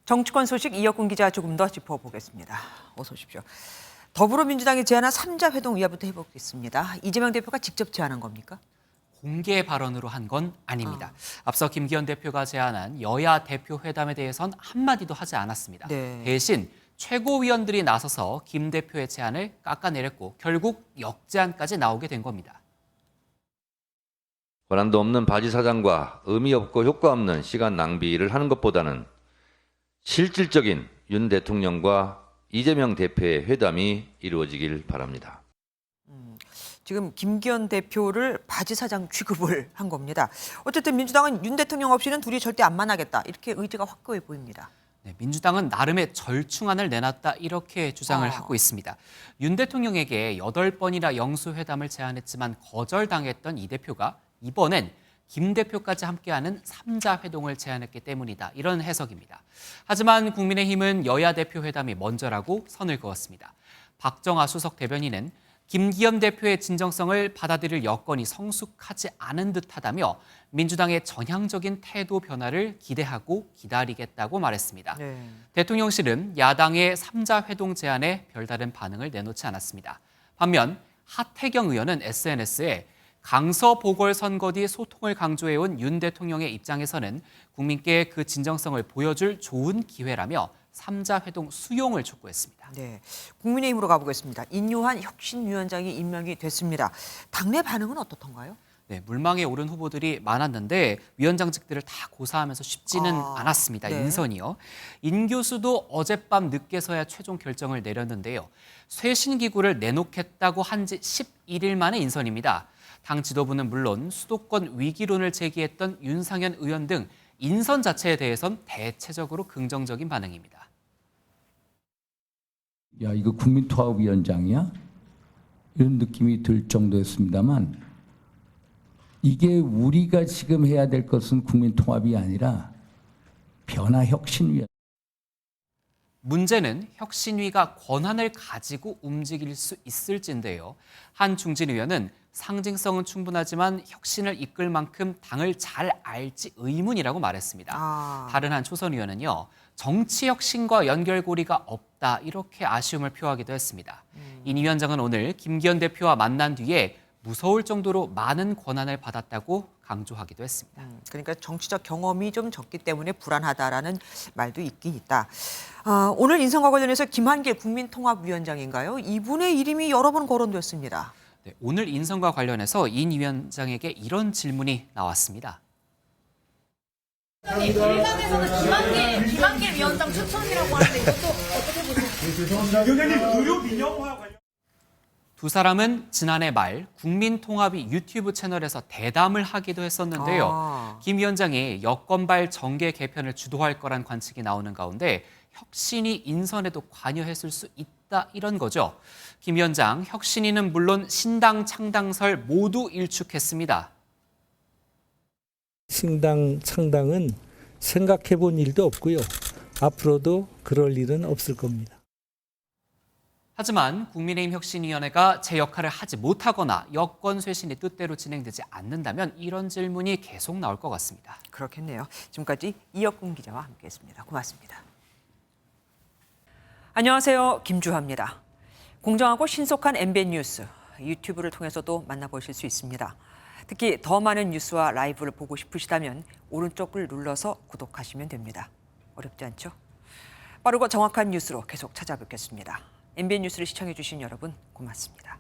정치권 소식 이혁근 기자 조금 더 짚어보겠습니다. 어서 오십시오. 더불어민주당이 제안한 3자 회동 이야기부터 해보겠습니다. 이재명 대표가 직접 제안한 겁니까? 공개 발언으로 한 건 아닙니다. 앞서 김기현 대표가 제안한 여야 대표 회담에 대해선 한마디도 하지 않았습니다. 네. 대신 최고위원들이 나서서 김 대표의 제안을 깎아내렸고 결국 역제안까지 나오게 된 겁니다. 권한도 없는 바지 사장과 의미 없고 효과 없는 시간 낭비를 하는 것보다는 실질적인 윤 대통령과 이재명 대표의 회담이 이루어지길 바랍니다. 지금 김기현 대표를 바지 사장 취급을 한 겁니다. 어쨌든 민주당은 윤 대통령 없이는 둘이 절대 안 만나겠다. 이렇게 의지가 확고해 보입니다. 네, 민주당은 나름의 절충안을 내놨다 이렇게 주장을 하고 있습니다. 윤 대통령에게 8번이나 영수회담을 제안했지만 거절당했던 이 대표가 이번엔 김 대표까지 함께하는 3자 회동을 제안했기 때문이다. 이런 해석입니다. 하지만 국민의힘은 여야 대표 회담이 먼저라고 선을 그었습니다. 박정아 수석 대변인은 김기현 대표의 진정성을 받아들일 여건이 성숙하지 않은 듯하다며 민주당의 전향적인 태도 변화를 기대하고 기다리겠다고 말했습니다. 네. 대통령실은 야당의 3자 회동 제안에 별다른 반응을 내놓지 않았습니다. 반면 하태경 의원은 SNS에 강서 보궐선거 뒤 소통을 강조해온 윤 대통령의 입장에서는 국민께 그 진정성을 보여줄 좋은 기회라며 3자 회동 수용을 촉구했습니다. 네, 국민의힘으로 가보겠습니다. 인요한 혁신위원장이 임명이 됐습니다. 당내 반응은 어떻던가요? 네, 물망에 오른 후보들이 많았는데 위원장직들을 다 고사하면서 쉽지는 않았습니다. 네. 인선이요. 인 교수도 어젯밤 늦게서야 최종 결정을 내렸는데요. 쇄신기구를 내놓겠다고 한 지 11일 만에 인선입니다. 당 지도부는 물론 수도권 위기론을 제기했던 윤상현 의원 등 인선 자체에 대해선 대체적으로 긍정적인 반응입니다. 야, 이거 국민통합위원장이야? 이런 느낌이 들 정도였습니다만 이게 우리가 지금 해야 될 것은 국민통합이 아니라 변화혁신위원장. 문제는 혁신위가 권한을 가지고 움직일 수 있을지인데요. 한 중진 의원은 상징성은 충분하지만 혁신을 이끌 만큼 당을 잘 알지 의문이라고 말했습니다. 다른 한 초선 의원은요. 정치 혁신과 연결고리가 없다 이렇게 아쉬움을 표하기도 했습니다. 인 위원장은 오늘 김기현 대표와 만난 뒤에 무서울 정도로 많은 권한을 받았다고 강조하기도 했습니다. 그러니까 정치적 경험이 좀 적기 때문에 불안하다라는 말도 있긴 있다. 오늘 인선과 관련해서 김한길 국민통합위원장인가요? 이분의 이름이 여러 번 거론됐습니다. 네, 오늘 인선과 관련해서 인 위원장에게 이런 질문이 나왔습니다. 일각에서는 김한길 위원장 추천이라고 하는데 이것도 어떻게 보세요? 위원장님 의료 민영화 관련. 두 사람은 지난해 말 국민통합이 유튜브 채널에서 대담을 하기도 했었는데요. 김 위원장이 여권발 정계 개편을 주도할 거란 관측이 나오는 가운데 혁신위 인선에도 관여했을 수 있다 이런 거죠. 김 위원장, 혁신위는 물론 신당 창당설 모두 일축했습니다. 신당 창당은 생각해 본 일도 없고요. 앞으로도 그럴 일은 없을 겁니다. 하지만 국민의힘 혁신위원회가 제 역할을 하지 못하거나 여권 쇄신이 뜻대로 진행되지 않는다면 이런 질문이 계속 나올 것 같습니다. 그렇겠네요. 지금까지 이혁근 기자와 함께했습니다. 고맙습니다. 안녕하세요. 김주하입니다. 공정하고 신속한 MBN 뉴스, 유튜브를 통해서도 만나보실 수 있습니다. 특히 더 많은 뉴스와 라이브를 보고 싶으시다면 오른쪽을 눌러서 구독하시면 됩니다. 어렵지 않죠? 빠르고 정확한 뉴스로 계속 찾아뵙겠습니다. MBN 뉴스를 시청해주신 여러분 고맙습니다.